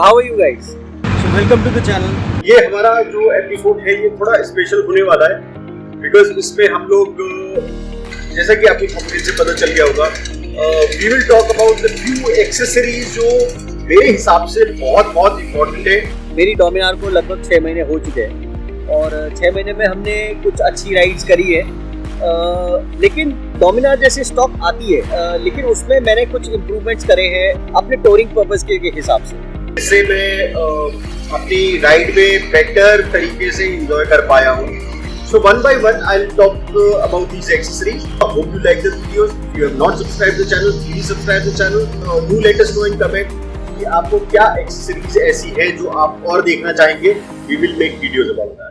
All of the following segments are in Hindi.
how are you guys? So welcome to the channel. ये हमारा जो एपिसोड है ये थोड़ा स्पेशल होने वाला है बिकॉज इसमें हम लोग जैसा कि आपको थंबनेल से पता चल गया होगा we will talk about the few accessories जो मेरे हिसाब से बहुत इम्पोर्टेंट है। मेरी डोमिनार को लगभग 6 महीने हो चुके हैं और 6 महीने में हमने कुछ अच्छी राइड्स करी है, लेकिन डोमिनार जैसी स्टॉक आती है, लेकिन उसमें मैंने कुछ इम्प्रूवमेंट्स करे हैं अपने टूरिंग पर्पस के हिसाब से। इससे मैं अपनी राइड में बेटर तरीके से एंजॉय कर पाया हूँ। So one by one I'll talk about these accessories. I hope you like the videos. If you have not subscribed the channel, please subscribe the channel. Do let us know in comment कि आपको क्या एक्सेसरीज ऐसी है जो आप और देखना चाहेंगे। We will make videos about that.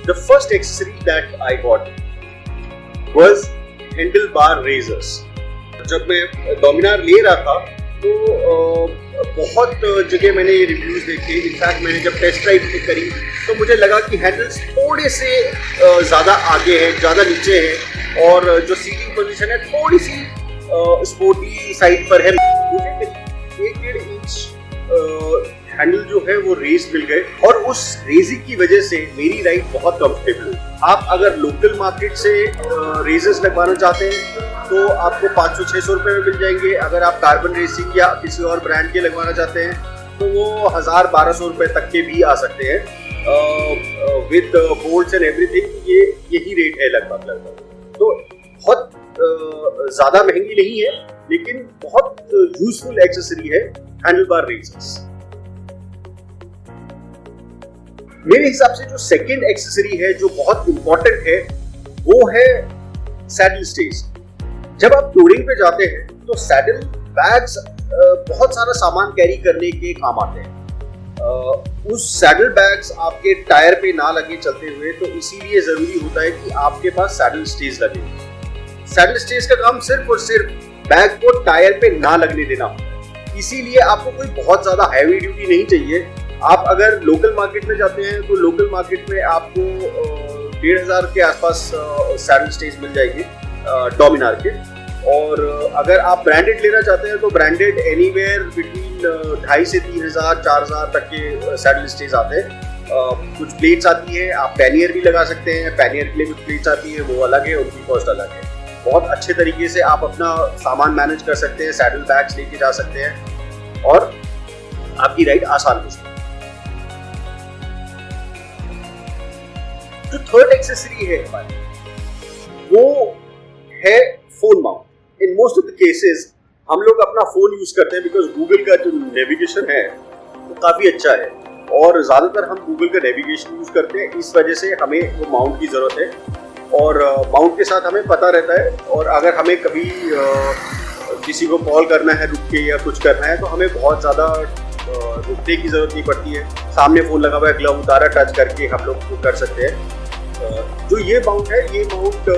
The first accessory that I got was handlebar razors. जब मैं डोमिनार ले रहा था तो बहुत जगह मैंने ये रिव्यूज देखे। इनफैक्ट मैंने जब टेस्ट राइड करी तो मुझे लगा कि हैंडल्स थोड़े से ज़्यादा आगे हैं, ज़्यादा नीचे हैं और जो सीटिंग पोजीशन है थोड़ी सी स्पोर्टी साइड पर है। मुझे 1.5 इंच हैंडल जो है वो रेज मिल गए और उस रेजिंग की वजह से मेरी राइड बहुत कंफर्टेबल हुई। आप अगर लोकल मार्केट से रेजर्स लगवाना चाहते हैं तो आपको 500-600 रुपए में मिल जाएंगे। अगर आप कार्बन रेसिंग या किसी और ब्रांड के लगवाना चाहते हैं तो वो 1000-1200 रुपए तक के भी आ सकते हैं विद बोल्ट्स एंड एवरीथिंग। यही रेट है लगभग। तो बहुत ज़्यादा महंगी नहीं है लेकिन बहुत यूजफुल एक्सेसरी है हैंडलबार रेजर्स। मेरे हिसाब से जो सेकंड एक्सेसरी है जो बहुत इंपॉर्टेंट है वो है सैडल स्टेज। जब आप टूरिंग पे जाते हैं तो सैडल बैग्स बहुत सारा सामान कैरी करने के काम आते हैं। उस सैडल बैग्स आपके टायर पे ना लगे चलते हुए, तो इसीलिए जरूरी होता है कि आपके पास सैडल स्टेज लगे। सैडल स्टेज का काम सिर्फ और सिर्फ बैग को टायर पे ना लगने देना, इसीलिए आपको कोई बहुत ज्यादा हैवी ड्यूटी नहीं चाहिए। आप अगर लोकल मार्केट में जाते हैं तो लोकल मार्केट में आपको 1500 के आसपास सैडल स्टेज मिल जाएगी डोमिनार के। और अगर आप ब्रांडेड लेना चाहते हैं तो ब्रांडेड एनीवेयर बिटवीन 2500 से 3000 4000 तक के सैडल स्टेज आते हैं। कुछ प्लेट्स आती है, आप पैनियर भी लगा सकते हैं। पैनियर के लिए कुछ प्लेट्स आती है, वो अलग है, उनकी कॉस्ट अलग है। बहुत अच्छे तरीके से आप अपना सामान मैनेज कर सकते हैं, सैडल बैग्स लेके जा सकते हैं और आपकी राइड आसान हो सकती है। जो थर्ड एक्सेसरी है हमारी वो है phone mount. In most of the cases हम लोग अपना फोन यूज करते हैं बिकॉज गूगल का जो नेविगेशन है वो काफी अच्छा है और ज्यादातर हम गूगल का नेविगेशन यूज करते हैं। इस वजह से हमें वो माउंट की जरूरत है और माउंट के साथ हमें पता रहता है। और अगर हमें कभी किसी को कॉल करना है रुक के या कुछ करना है तो हमें बहुत ज्यादा रुकने की जरूरत नहीं पड़ती है। सामने फोन लगा हुआ है, ग्लव उतारा, टच करके हम लोग कर सकते हैं। जो ये माउंट है, ये माउंट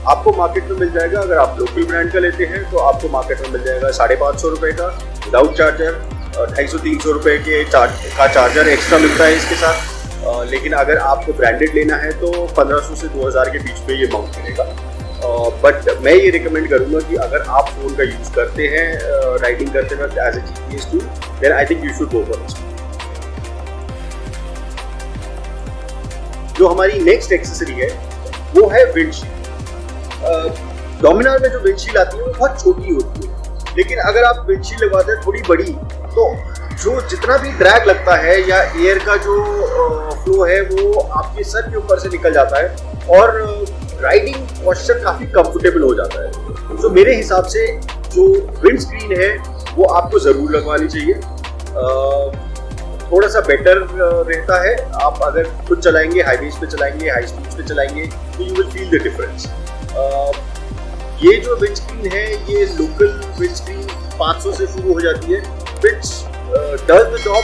आपको मार्केट में मिल जाएगा। अगर आप लोकल ब्रांड का लेते हैं तो आपको मार्केट में मिल जाएगा 550 रुपए का विदाउट चार्जर। 250-300 रुपए के का चार्जर एक्स्ट्रा मिलता है इसके साथ। लेकिन अगर आपको ब्रांडेड लेना है तो 1500 से 2000 के बीच में ये माउंट मिलेगा। बट मैं ये रिकमेंड करूँगा कि अगर आप फोन का यूज़ करते हैं राइडिंग करते वक्त as a GPS tool, then I think you should go for this. जो हमारी नेक्स्ट एक्सेसरी है वो है विंडशील्ड। डोमिनार में जो विंडशील्ड आती है वो बहुत छोटी होती है, लेकिन अगर आप विंडशील्ड लगवाते हैं थोड़ी बड़ी तो जो जितना भी ड्रैग लगता है या एयर का जो फ्लो है वो आपके सर के ऊपर से निकल जाता है और राइडिंग पोस्चर काफ़ी कंफर्टेबल हो जाता है। तो मेरे हिसाब से जो विंड स्क्रीन है वो आपको ज़रूर लगवानी चाहिए। थोड़ा सा बेटर रहता है। आप अगर खुद चलाएंगे, हाईवेज पे चलाएंगे, हाई स्पीड पे चलाएंगे, तो you will feel the difference. ये जो विंड स्क्रीन है, ये लोकल विंड स्क्रीन 500 से शुरू हो जाती है, which does the job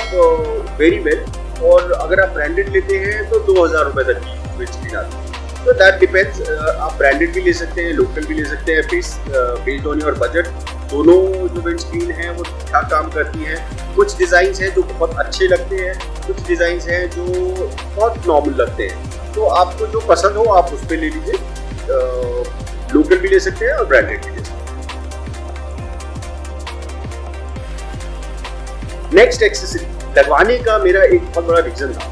very well. और अगर आप ब्रांडेड लेते हैं तो 2000 रुपये तक की विंड स्क्रीन आती है। तो दैट डिपेंड्स, आप ब्रांडेड भी ले सकते हैं, लोकल भी ले सकते हैं, बेस्ड ऑन योर बजट। दोनों जो विंड स्क्रीन है वो ठीक ठाक काम करती हैं। कुछ डिज़ाइंस हैं जो बहुत अच्छे लगते हैं, कुछ डिज़ाइंस हैं जो बहुत नॉर्मल लगते हैं। तो आपको जो पसंद हो आप उस पर ले लीजिए, लोकल भी ले सकते हैं और ब्रांडेड भी ले सकते हैं। नेक्स्ट एक्सेसरी लगवाने का मेरा एक बहुत बड़ा रीज़न था।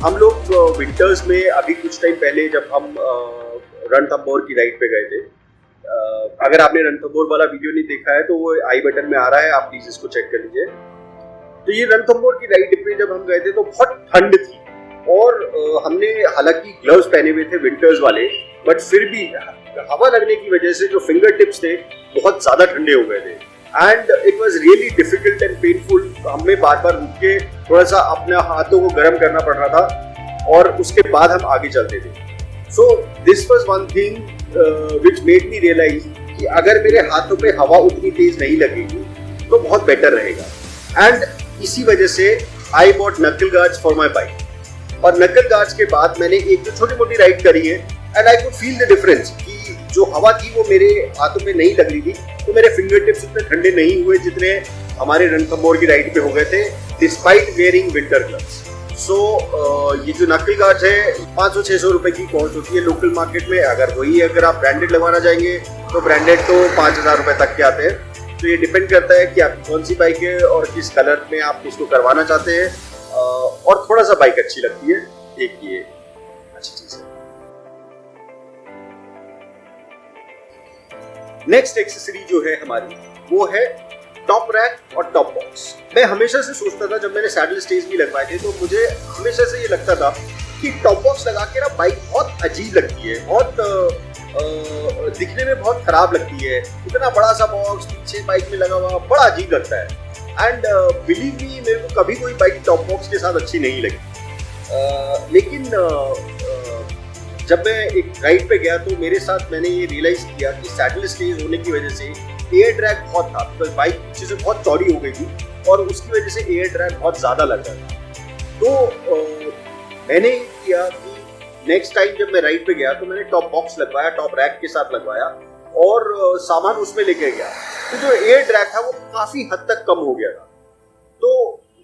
हम लोग विंटर्स में अभी कुछ टाइम पहले जब हम रणथंबोर की राइड पे गए थे, अगर आपने रणथंबोर वाला वीडियो नहीं देखा है तो वो आई बटन में आ रहा है, आप प्लीज इसको चेक कर लीजिए। तो ये रणथंबोर की राइड पे जब हम गए थे तो बहुत ठंड थी, और हमने हालांकि ग्लव्स पहने हुए थे विंटर्स वाले, बट फिर भी हवा लगने की वजह से जो फिंगर टिप्स थे बहुत ज्यादा ठंडे हो गए थे, and it was really difficult and painful. हमें बार बार रुक के थोड़ा सा अपने हाथों को गर्म करना पड़ रहा था, और उसके बाद हम आगे चलते थे। So this was one thing which made me realise कि अगर मेरे हाथों पे हवा उतनी तेज नहीं लगेगी तो बहुत बेटर रहेगा। एंड इसी वजह से आई बॉट नकल गार्ड्स फॉर माई बाइक। और नकल गार्ड्स के बाद मैंने एक जो छोटी मोटी राइड करी है, and I could feel the difference कि जो हवा थी वो मेरे हाथों पे नहीं लग रही थी, तो मेरे फिंगर टिप्स उतने ठंडे नहीं हुए जितने हमारे रणथंबोर की राइड पे हो गए थे, डिस्पाइट वेयरिंग विंटर ग्लव्स। सो ये जो नकल गार्ड्स है 500-600 रुपए की कॉस्ट होती है लोकल मार्केट में। अगर आप ब्रांडेड लगवाना चाहेंगे तो ब्रांडेड तो 5000 रुपए तक के आते हैं। तो ये डिपेंड करता है कि आप कौन सी बाइक है और किस कलर में आप इसको करवाना चाहते हैं, और थोड़ा सा बाइक अच्छी लगती है, एक ये अच्छी चीज है। नेक्स्ट एक्सेसरी जो है हमारी वो है टॉप रैक और टॉप बॉक्स। मैं हमेशा से सोचता था, जब मैंने सैडल स्टेज भी लगवाए थे तो मुझे हमेशा से ये लगता था कि टॉप बॉक्स लगा के ना बाइक बहुत अजीब लगती है, बहुत दिखने में बहुत खराब लगती है। इतना बड़ा सा बॉक्स पीछे बाइक में लगा हुआ बड़ा अजीब लगता है। एंड बिलीव मी, मेरे को कभी कोई बाइक टॉप बॉक्स के साथ अच्छी नहीं लगी। लेकिन जब मैं एक राइड पे गया तो मेरे साथ मैंने ये रियलाइज किया कि सैडल स्टेज होने की वजह से एयर ड्रैग बहुत था, तो बाइक पीछे से बहुत चौड़ी हो गई थी और उसकी वजह से एयर ड्रैग बहुत ज़्यादा लग रहा था। तो मैंने ये किया कि नेक्स्ट टाइम जब मैं राइड पे गया तो मैंने टॉप बॉक्स लगवाया, टॉप रैक के साथ लगवाया, और सामान उसमें लेके गया। तो जो एयर ड्रैग था वो काफ़ी हद तक कम हो गया था। तो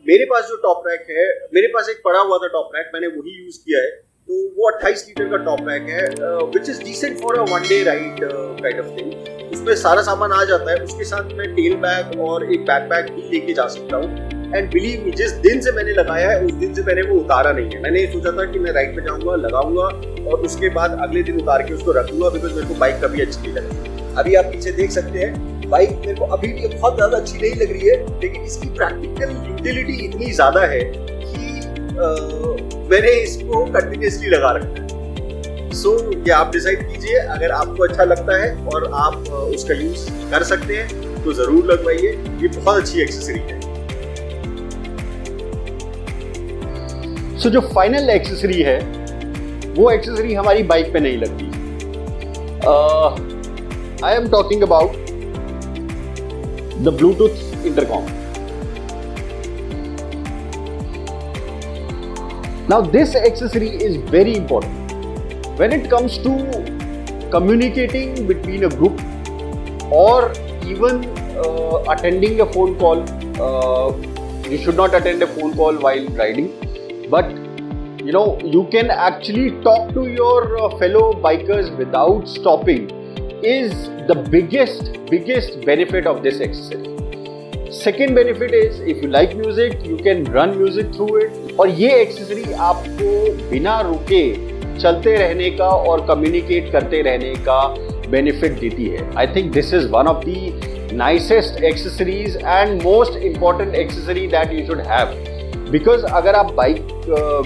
मेरे पास जो टॉप रैक है, मेरे पास एक पड़ा हुआ था टॉप रैक, मैंने वही यूज़ किया है। तो वो 28 लीटर का टॉप रैक है, which is decent for a one day ride kind of thing. उसमें सारा सामान आ जाता है, उसके साथ मैं टेल बैग और एक बैकपैक भी लेके जा सकता हूँ। एंड बिलीव मी, जिस दिन से मैंने लगाया है उस दिन से मैंने वो उतारा नहीं है। मैंने ये सोचा था कि मैं राइड पे जाऊँगा, लगाऊंगा और उसके बाद अगले दिन उतार के उसको रख दूंगा, बिकॉज मेरे को बाइक कभी अच्छी नहीं लगी। अभी आप पीछे देख सकते हैं, बाइक मेरे को अभी भी बहुत ज़्यादा अच्छी नहीं लग रही है, लेकिन इसकी प्रैक्टिकल यूटिलिटी इतनी ज़्यादा है कि मैंने इसको कंटिन्यूसली लगा रखा है। सो ये आप डिसाइड कीजिए, अगर आपको अच्छा लगता है और आप उसका यूज कर सकते हैं तो जरूर लगवाइए। ये बहुत अच्छी एक्सेसरी है। सो जो फाइनल एक्सेसरी है वो एक्सेसरी हमारी बाइक पे नहीं लगती। I am talking about the Bluetooth intercom. Now this accessory is very important when it comes to communicating between a group or even attending a phone call. You should not attend a phone call while riding, but you can actually talk to your fellow bikers without stopping is the biggest benefit of this accessory. Second benefit is if you like music, you can run music through it. और ये एक्सेसरी आपको बिना रुके चलते रहने का और कम्युनिकेट करते रहने का बेनिफिट देती है। I think this is one of the nicest accessories and most important accessory that you should have, because अगर आप बाइक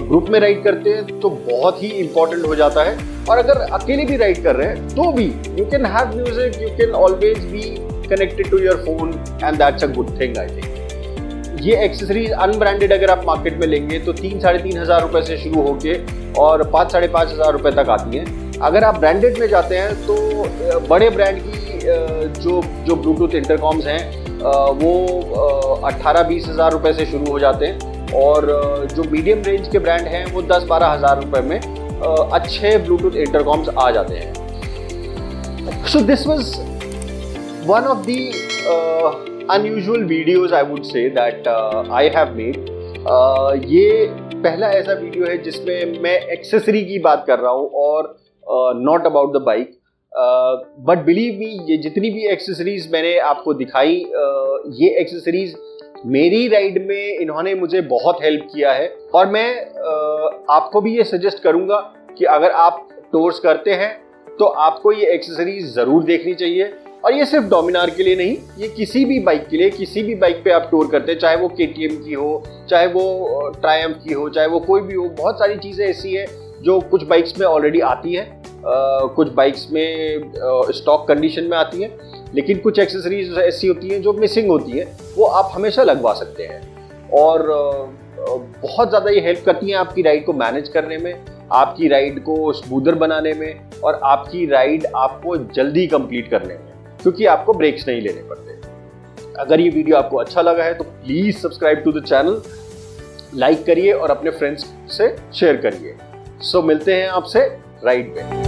ग्रुप में राइड करते हैं तो बहुत ही इंपॉर्टेंट हो जाता है, और अगर अकेले भी राइड कर रहे हैं तो भी you can have music, you can always be connected to your phone, and that's a good thing, I think. ये एक्सेसरीज अनब्रांडेड अगर आप मार्केट में लेंगे तो 3-3.5 हज़ार रुपए से शुरू होके और 5-5.5 हज़ार रुपए तक आती हैं। अगर आप ब्रांडेड में जाते हैं तो बड़े ब्रांड की जो ब्लूटूथ इंटरकॉम्स हैं वो 18-20 हज़ार रुपए से शुरू हो जाते हैं और जो मीडियम रेंज के ब्रांड हैं वो 10-12 हज़ार रुपए में अच्छे ब्लूटूथ इंटरकॉम्स आ जाते हैं। सो this was one of the unusual videos I would say that I have made. ये पहला ऐसा वीडियो है जिसमें मैं एक्सेसरी की बात कर रहा हूँ और not about the bike. But believe me, ये जितनी भी एक्सेसरीज मैंने आपको दिखाई, ये एक्सेसरीज मेरी राइड में इन्होंने मुझे बहुत हेल्प किया है और मैं आपको भी ये सजेस्ट करूँगा कि अगर आप टूर्स करते हैं तो आपको ये एक्सेसरीज ज़रूर देखनी चाहिए। और ये सिर्फ डोमिनार के लिए नहीं, ये किसी भी बाइक के लिए, किसी भी बाइक पे आप टूर करते हैं, चाहे वो KTM की हो, चाहे वो ट्रायम्फ की हो, चाहे वो कोई भी हो। बहुत सारी चीज़ें ऐसी हैं जो कुछ बाइक्स में ऑलरेडी आती हैं, कुछ बाइक्स में स्टॉक कंडीशन में आती हैं, लेकिन कुछ एक्सेसरीज ऐसी होती हैं जो मिसिंग होती हैं, वो आप हमेशा लगवा सकते हैं और बहुत ज़्यादा ये हेल्प करती हैं आपकी राइड को मैनेज करने में, आपकी राइड को स्मूदर बनाने में और आपकी राइड आपको जल्दी कंप्लीट करने में, क्योंकि आपको ब्रेक्स नहीं लेने पड़ते। अगर ये वीडियो आपको अच्छा लगा है तो please subscribe to the channel, like करिए और अपने फ्रेंड्स से शेयर करिए। सो मिलते हैं आपसे राइड पे।